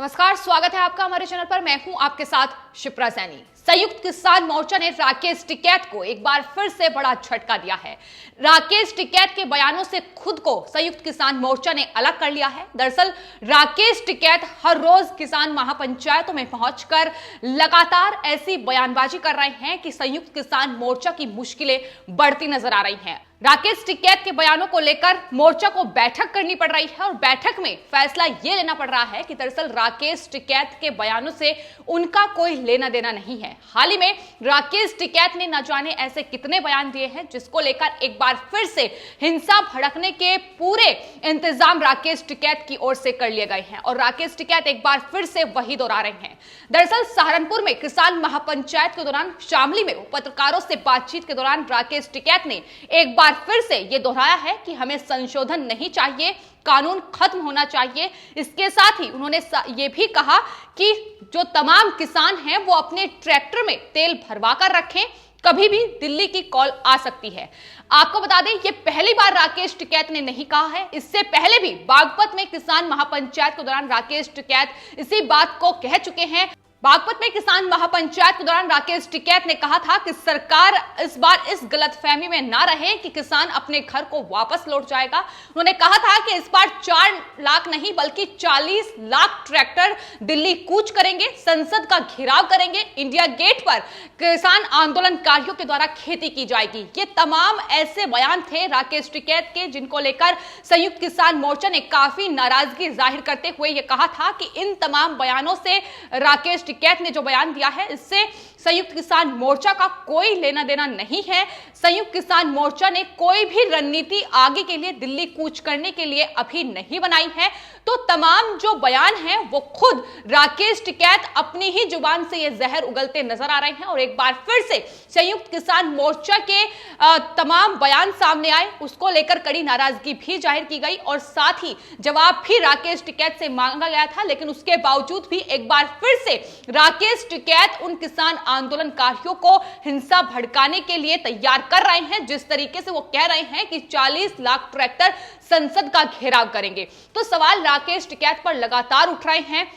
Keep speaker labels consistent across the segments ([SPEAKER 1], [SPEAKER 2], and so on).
[SPEAKER 1] नमस्कार, स्वागत है आपका हमारे चैनल पर। मैं हूं आपके साथ शिप्रा सैनी। संयुक्त किसान मोर्चा ने राकेश टिकैत को एक बार फिर से बड़ा झटका दिया है। राकेश टिकैत के बयानों से खुद को संयुक्त किसान मोर्चा ने अलग कर लिया है। दरअसल राकेश टिकैत हर रोज किसान महापंचायतों में पहुंचकर लगातार ऐसी बयानबाजी कर रहे हैं कि संयुक्त किसान मोर्चा की मुश्किलें बढ़ती नजर आ रही हैं। राकेश टिकैत के बयानों को लेकर मोर्चा को बैठक करनी पड़ रही है और बैठक में फैसला यह लेना पड़ रहा है कि दरअसल राकेश टिकैत के बयानों से उनका कोई लेना देना नहीं है। हाल ही में राकेश टिकैत ने न जाने ऐसे कितने बयान दिए हैं जिसको लेकर एक बार फिर से हिंसा भड़कने के पूरे इंतजाम राकेश टिकैत की ओर से कर लिए गए हैं और राकेश टिकैत एक बार फिर से वही दोहरा रहे हैं। दरअसल सहारनपुर में किसान महापंचायत के दौरान शामली में पत्रकारों से बातचीत के दौरान राकेश टिकैत ने एक बार फिर से यह दोहराया है कि हमें संशोधन नहीं चाहिए, कानून खत्म होना चाहिए। इसके साथ ही उन्होंने ये भी कहा कि जो तमाम किसान हैं वो अपने ट्रैक्टर में तेल भरवा कर रखें, कभी भी दिल्ली की कॉल आ सकती है। आपको बता दें ये पहली बार राकेश टिकैत ने नहीं कहा है। इससे पहले भी बागपत में किसान महापंचायत के दौरान राकेश टिकैत इसी बात को कह चुके हैं। बागपत में किसान महापंचायत के दौरान राकेश टिकैत ने कहा था कि सरकार इस बार इस गलतफहमी में ना रहे कि किसान अपने घर को वापस लौट जाएगा। उन्होंने कहा था कि इस बार 4 लाख नहीं बल्कि 40 लाख ट्रैक्टर दिल्ली कूच करेंगे, संसद का घेराव करेंगे, इंडिया गेट पर किसान आंदोलनकारियों के द्वारा खेती की जाएगी। ये तमाम ऐसे बयान थे राकेश टिकैत के जिनको लेकर संयुक्त किसान मोर्चा ने काफी नाराजगी जाहिर करते हुए ये कहा था कि इन तमाम बयानों से राकेश टिकैत ने जो बयान दिया है इससे संयुक्त किसान मोर्चा का कोई लेना देना नहीं है। संयुक्त किसान मोर्चा ने कोई भी रणनीति आगे के लिए दिल्ली कूच करने के लिए अभी नहीं बनाई है। तो तमाम जो बयान हैं वो खुद राकेश टिकैत अपनी ही जुबान से ये जहर उगलते नजर आ रहे हैं और एक बार फिर से संयुक्त किसान मोर्चा के तमाम बयान सामने आए, उसको लेकर कड़ी नाराजगी भी जाहिर की गई और साथ ही जवाब भी राकेश टिकैत से मांगा गया था। लेकिन उसके बावजूद भी एक बार फिर से राकेश टिकैत उन किसान आंदोलनकारियों को हिंसा भड़काने के लिए तैयार कर रहे हैं। जिस तरीके से वो कह रहे हैं कि 40 लाख ट्रैक्टर संसद का घेराव करेंगे, तो सवाल राकेश टिकैत पर लगातार उठ रहे हैं।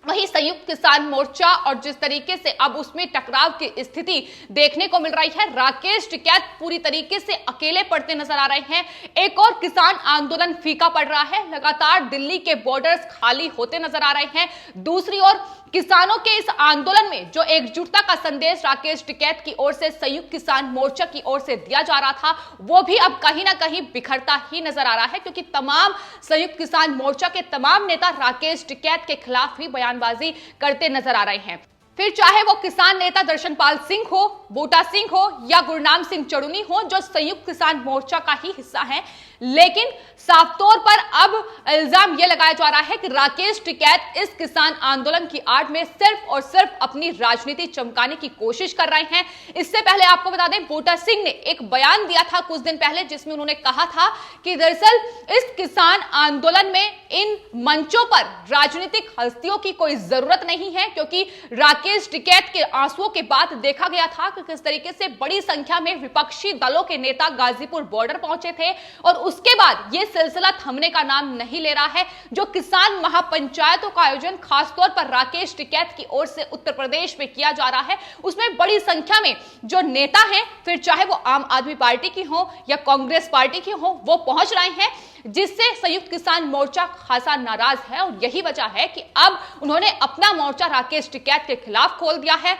[SPEAKER 1] वही संयुक्त किसान मोर्चा और जिस तरीके से अब उसमें टकराव की स्थिति देखने को मिल रही है, राकेश टिकैत पूरी तरीके से अकेले पड़ते नजर आ रहे हैं। एक और किसान आंदोलन फीका पड़ रहा है, लगातार दिल्ली के बॉर्डर्स खाली होते नजर आ रहे हैं। दूसरी ओर किसानों के इस आंदोलन में जो एकजुटता का संदेश राकेश टिकैत की ओर से संयुक्त किसान मोर्चा की ओर से दिया जा रहा था वो भी अब कहीं ना कहीं बिखरता ही नजर आ रहा है, क्योंकि तमाम संयुक्त किसान मोर्चा के तमाम नेता राकेश टिकैत के खिलाफ ही बयानबाजी करते नजर आ रहे हैं। फिर चाहे वो किसान नेता दर्शनपाल सिंह हो, बूटा सिंह हो या गुरनाम सिंह चढ़ूनी हो जो संयुक्त किसान मोर्चा का ही हिस्सा है। लेकिन साफ तौर पर अब इल्जाम यह लगाया जा रहा है कि राकेश टिकैत इस किसान आंदोलन की आड़ में सिर्फ और सिर्फ अपनी राजनीति चमकाने की कोशिश कर रहे हैं। इससे पहले आपको बता दें बूटा सिंह ने एक बयान दिया था कुछ दिन पहले जिसमें उन्होंने कहा था कि दरअसल इस किसान आंदोलन में इन मंचों पर राजनीतिक हस्तियों की कोई जरूरत नहीं है, क्योंकि राकेश टिकैत के आंसुओं के बाद देखा गया था कि किस तरीके से बड़ी संख्या में विपक्षी दलों के नेता गाजीपुर बॉर्डर पहुंचे थे और उसके बाद यह सिलसिला थमने का नाम नहीं ले रहा है। जो किसान महापंचायतों का आयोजन खासतौर पर राकेश टिकैत की ओर से उत्तर प्रदेश में किया जा रहा है, उसमें बड़ी संख्या में जो नेता हैं, फिर चाहे वो आम आदमी पार्टी की हो या कांग्रेस पार्टी की हो, वो पहुंच रहे हैं, जिससे संयुक्त किसान मोर्चा खासा नाराज है। और यही वजह है कि अब उन्होंने अपना मोर्चा राकेश टिकैत के खिलाफ खोल दिया है।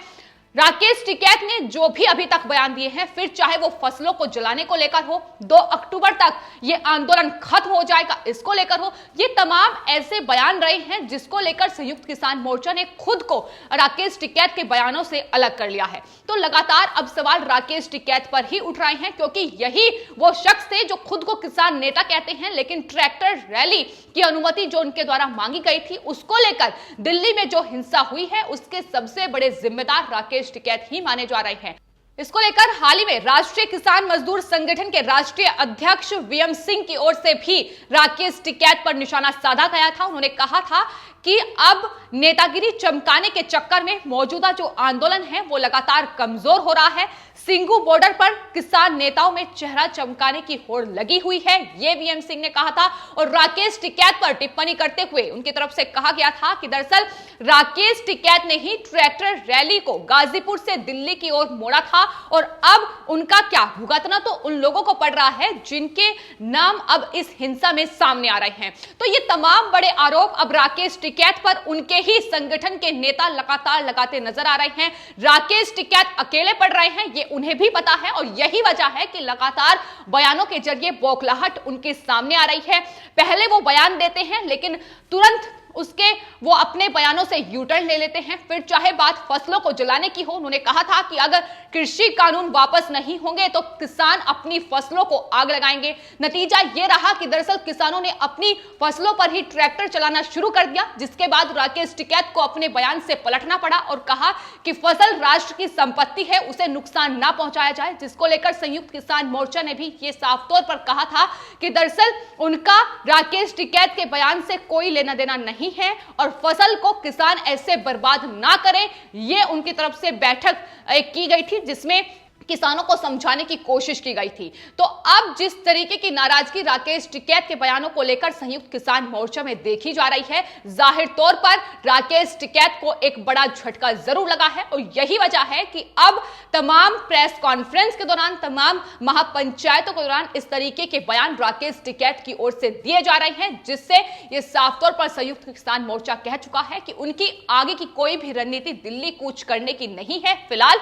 [SPEAKER 1] राकेश टिकैत ने जो भी अभी तक बयान दिए हैं, फिर चाहे वो फसलों को जलाने को लेकर हो, 2 अक्टूबर तक ये आंदोलन खत्म हो जाएगा इसको लेकर हो, ये तमाम ऐसे बयान रहे हैं जिसको लेकर संयुक्त किसान मोर्चा ने खुद को राकेश टिकैत के बयानों से अलग कर लिया है। तो लगातार अब सवाल राकेश टिकैत पर ही उठ रहे हैं, क्योंकि यही वो शख्स थे जो खुद को किसान नेता कहते हैं, लेकिन ट्रैक्टर रैली की अनुमति जो उनके द्वारा मांगी गई थी उसको लेकर दिल्ली में जो हिंसा हुई है उसके सबसे बड़े जिम्मेदार राकेश टिकैत ही माने जा रहे हैं। इसको लेकर हाल ही में राष्ट्रीय किसान मजदूर संगठन के राष्ट्रीय अध्यक्ष वीएम सिंह की ओर से भी राकेश टिकैत पर निशाना साधा गया था। उन्होंने कहा था कि अब नेतागिरी चमकाने के चक्कर में मौजूदा जो आंदोलन है वो लगातार कमजोर हो रहा है। सिंघू बॉर्डर पर किसान नेताओं में चेहरा चमकाने की होड़ लगी हुई है, ये वीएम सिंह ने कहा था। और राकेश टिकैत पर टिप्पणी करते हुए उनकी तरफ से कहा गया था कि दरअसल राकेश टिकैत ने ही ट्रैक्टर रैली को गाजीपुर से दिल्ली की ओर मोड़ा था और अब उनका क्या भुगतना तो उन लोगों को पड़ रहा है जिनके नाम अब इस हिंसा में सामने आ रहे हैं। तो ये तमाम बड़े आरोप अब राकेश टिकैत पर उनके ही संगठन के नेता लगातार लगाते नजर आ रहे हैं। राकेश टिकैत अकेले पड़ रहे हैं, ये उन्हें भी पता है और यही वजह है कि लगातार बयानों के जरिए बौखलाहट उनके सामने आ रही है। पहले वो बयान देते हैं लेकिन तुरंत उसके वो अपने बयानों से यूटर्न ले लेते हैं। फिर चाहे बात फसलों को जलाने की हो, उन्होंने कहा था कि अगर कृषि कानून वापस नहीं होंगे तो किसान अपनी फसलों को आग लगाएंगे। नतीजा ये रहा कि दरअसल किसानों ने अपनी फसलों पर ही ट्रैक्टर चलाना शुरू कर दिया, जिसके बाद राकेश टिकैत को अपने बयान से पलटना पड़ा और कहा कि फसल राष्ट्र की संपत्ति है, उसे नुकसान ना पहुंचाया जाए, जिसको लेकर संयुक्त किसान मोर्चा ने भी ये साफ तौर पर कहा था कि दरअसल उनका राकेश टिकैत के बयान से कोई लेना देना नहीं है और फसल को किसान ऐसे बर्बाद ना करें। ये उनकी तरफ से बैठक की गई थी जिसमें किसानों को समझाने की कोशिश की गई थी। तो अब जिस तरीके की नाराजगी राकेश टिकैत के बयानों को लेकर संयुक्त किसान मोर्चा में देखी जा रही है, जाहिर तौर पर राकेश टिकैत को एक बड़ा झटका जरूर लगा है और यही वजह है कि अब तमाम प्रेस कॉन्फ्रेंस के दौरान, तमाम महापंचायतों के दौरान इस तरीके के बयान राकेश टिकैत की ओर से दिए जा रहे हैं, जिससे यह साफ तौर पर संयुक्त किसान मोर्चा कह चुका है कि उनकी आगे की कोई भी रणनीति दिल्ली कूच करने की नहीं है। फिलहाल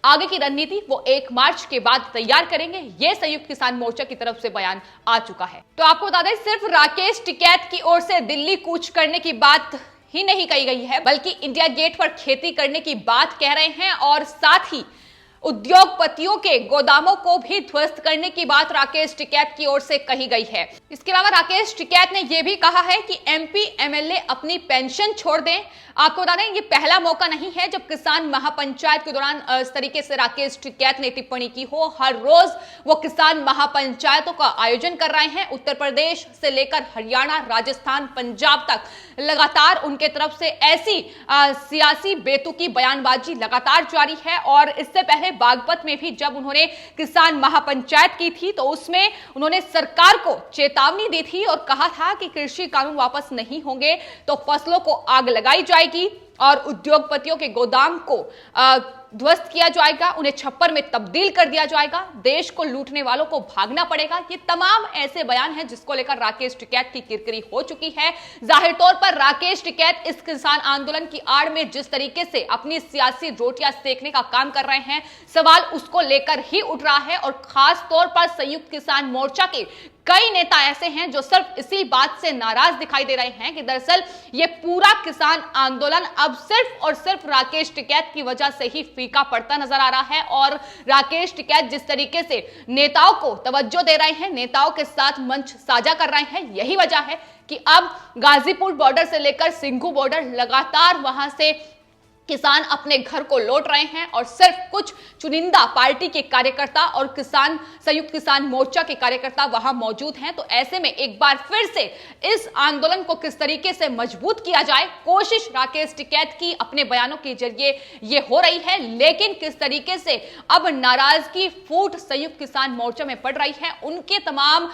[SPEAKER 1] आगे की रणनीति वो 1 मार्च के बाद तैयार करेंगे, ये संयुक्त किसान मोर्चा की तरफ से बयान आ चुका है। तो आपको बता दें, सिर्फ राकेश टिकैत की ओर से दिल्ली कूच करने की बात ही नहीं कही गई है, बल्कि इंडिया गेट पर खेती करने की बात कह रहे हैं और साथ ही उद्योगपतियों के गोदामों को भी ध्वस्त करने की बात राकेश टिकैत की ओर से कही गई है। इसके अलावा राकेश टिकैत ने यह भी कहा है कि एमपी एमएलए अपनी पेंशन छोड़ दें। आपको बता दें, ये पहला मौका नहीं है जब किसान महापंचायत के दौरान इस तरीके से राकेश टिकैत ने टिप्पणी की हो। हर रोज वो किसान महापंचायतों का आयोजन कर रहे हैं। उत्तर प्रदेश से लेकर हरियाणा, राजस्थान, पंजाब तक लगातार उनके तरफ से ऐसी सियासी बेतुकी बयानबाजी लगातार जारी है। और इससे पहले बागपत में भी जब उन्होंने किसान महापंचायत की थी तो उसमें उन्होंने सरकार को चेतावनी दी थी और कहा था कि कृषि कानून वापस नहीं होंगे तो फसलों को आग लगाई जाएगी और उद्योगपतियों के गोदाम को ध्वस्त किया जाएगा, उन्हें छप्पर में तब्दील कर दिया जाएगा, देश को लूटने वालों को भागना पड़ेगा। ये तमाम ऐसे बयान हैं जिसको लेकर राकेश टिकैत की किरकिरी हो चुकी है। जाहिर तौर पर राकेश टिकैत इस किसान आंदोलन की आड़ में जिस तरीके से अपनी सियासी रोटियां सेकने का काम कर रहे हैं, सवाल उसको लेकर ही उठ रहा है। और खास तौर पर संयुक्त किसान मोर्चा के कई नेता ऐसे हैं जो सिर्फ इसी बात से नाराज दिखाई दे रहे हैं कि दरअसल ये पूरा किसान आंदोलन अब सिर्फ और सिर्फ राकेश टिकैत की वजह से ही फीका पड़ता नजर आ रहा है। और राकेश टिकैत जिस तरीके से नेताओं को तवज्जो दे रहे हैं, नेताओं के साथ मंच साझा कर रहे हैं, यही वजह है कि अब गाजीपुर बॉर्डर से लेकर सिंघू बॉर्डर लगातार वहां से किसान अपने घर को लौट रहे हैं और सिर्फ कुछ चुनिंदा पार्टी के कार्यकर्ता और किसान संयुक्त किसान मोर्चा के कार्यकर्ता वहां मौजूद हैं। तो ऐसे में एक बार फिर से इस आंदोलन को किस तरीके से मजबूत किया जाए, कोशिश राकेश टिकैत की अपने बयानों के जरिए ये हो रही है। लेकिन किस तरीके से अब नाराजगी फूट संयुक्त किसान मोर्चा में पड़ रही है, उनके तमाम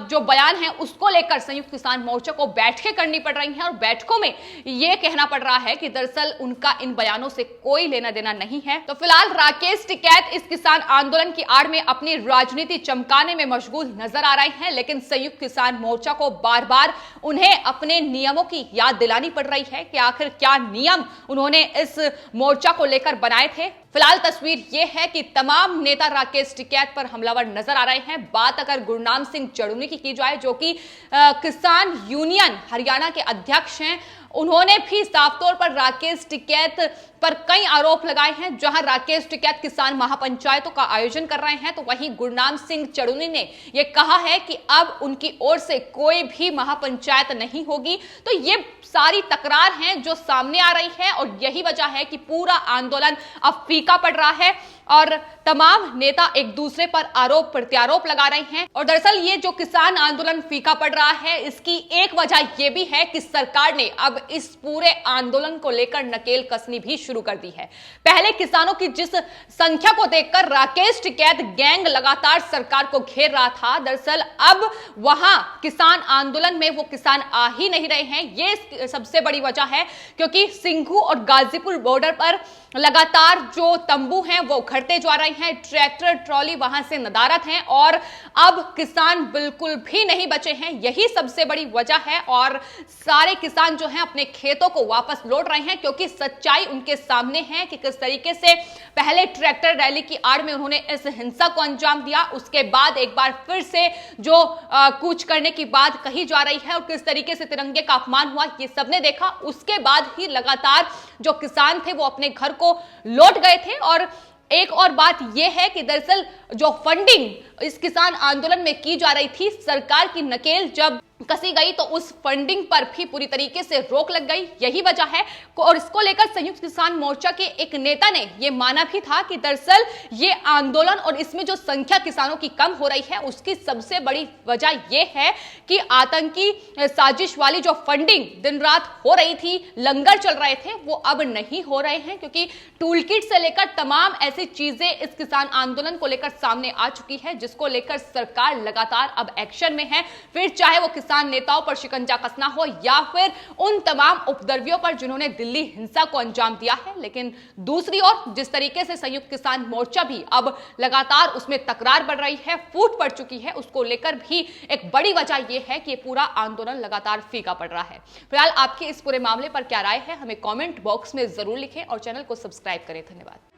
[SPEAKER 1] जो बयान है उसको लेकर संयुक्त किसान मोर्चा को बैठकें करनी पड़ रही हैं और बैठकों में यह कहना पड़ रहा है कि दरअसल उनका बयानों से कोई लेना देना नहीं है। तो फिलहाल राकेश टिकैत इस किसान आंदोलन की आड़ में अपनी राजनीति चमकाने में मशगूल नजर आ रहे हैं, लेकिन संयुक्त किसान मोर्चा को बार बार उन्हें अपने नियमों की याद दिलानी पड़ रही है कि आखिर क्या नियम उन्होंने इस मोर्चा को लेकर बनाए थे। फिलहाल तस्वीर यह है कि तमाम नेता राकेश टिकैत पर हमलावर नजर आ रहे हैं। बात अगर गुरनाम सिंह चड़ूनी की जाए, जो कि किसान यूनियन हरियाणा के अध्यक्ष हैं, उन्होंने भी साफ तौर पर राकेश टिकैत पर कई आरोप लगाए हैं। जहां राकेश टिकैत किसान महापंचायतों का आयोजन कर रहे हैं तो वहीं गुरनाम सिंह चड़ूनी ने यह कहा है कि अब उनकी ओर से कोई भी महापंचायत नहीं होगी। तो ये सारी तकरार हैं जो सामने आ रही है और यही वजह है कि पूरा आंदोलन अब फीका पड़ रहा है। और तमाम नेता एक दूसरे पर आरोप प्रत्यारोप लगा रहे हैं। और दरअसल ये जो किसान आंदोलन फीका पड़ रहा है, इसकी एक वजह यह भी है कि सरकार ने अब इस पूरे आंदोलन को लेकर नकेल कसनी भी शुरू कर दी है। पहले किसानों की जिस संख्या को देखकर राकेश टिकैत गैंग लगातार सरकार को घेर रहा था, दरअसल अब वहां किसान आंदोलन में वो किसान आ ही नहीं रहे हैं। ये सबसे बड़ी वजह है, क्योंकि सिंघू और गाजीपुर बॉर्डर पर लगातार जो तंबू हैं वो उखड़ते जा रहे हैं, ट्रैक्टर ट्रॉली वहां से नदारद हैं और अब किसान बिल्कुल भी नहीं बचे हैं। यही सबसे बड़ी वजह है और सारे किसान जो हैं अपने खेतों को वापस लौट रहे हैं, क्योंकि सच्चाई उनके सामने है कि किस तरीके से पहले ट्रैक्टर रैली की आड़ में उन्होंने इस हिंसा को अंजाम दिया, उसके बाद एक बार फिर से जो कूच करने की बात कही जा रही है और किस तरीके से तिरंगे का अपमान हुआ, ये सबने देखा। उसके बाद ही लगातार जो किसान थे वो अपने घर को लौट गए थे। और एक और बात यह है कि दरअसल जो फंडिंग इस किसान आंदोलन में की जा रही थी, सरकार की नकेल जब कसी गई तो उस फंडिंग पर भी पूरी तरीके से रोक लग गई। यही वजह है और इसको लेकर संयुक्त किसान मोर्चा के एक नेता ने यह माना भी था कि दरअसल ये आंदोलन और इसमें जो संख्या किसानों की कम हो रही है, उसकी सबसे बड़ी वजह यह है कि आतंकी साजिश वाली जो फंडिंग दिन रात हो रही थी, लंगर चल रहे थे, वो अब नहीं हो रहे हैं, क्योंकि टूल किट से लेकर तमाम ऐसी चीजें इस किसान आंदोलन को लेकर सामने आ चुकी है, जिसको लेकर सरकार लगातार अब एक्शन में है। फिर चाहे वो किसान नेताओं पर शिकंजा कसना हो या फिर उन तमाम उपद्रवियों पर जिन्होंने दिल्ली हिंसा को अंजाम दिया है। लेकिन दूसरी ओर जिस तरीके से संयुक्त किसान मोर्चा भी अब लगातार उसमें तकरार बढ़ रही है, फूट पड़ चुकी है, उसको लेकर भी एक बड़ी वजह यह है कि पूरा आंदोलन लगातार फीका पड़ रहा है। फिलहाल आपकी इस पूरे मामले पर क्या राय है, हमें कमेंट बॉक्स में जरूर लिखें और चैनल को सब्सक्राइब करें। धन्यवाद।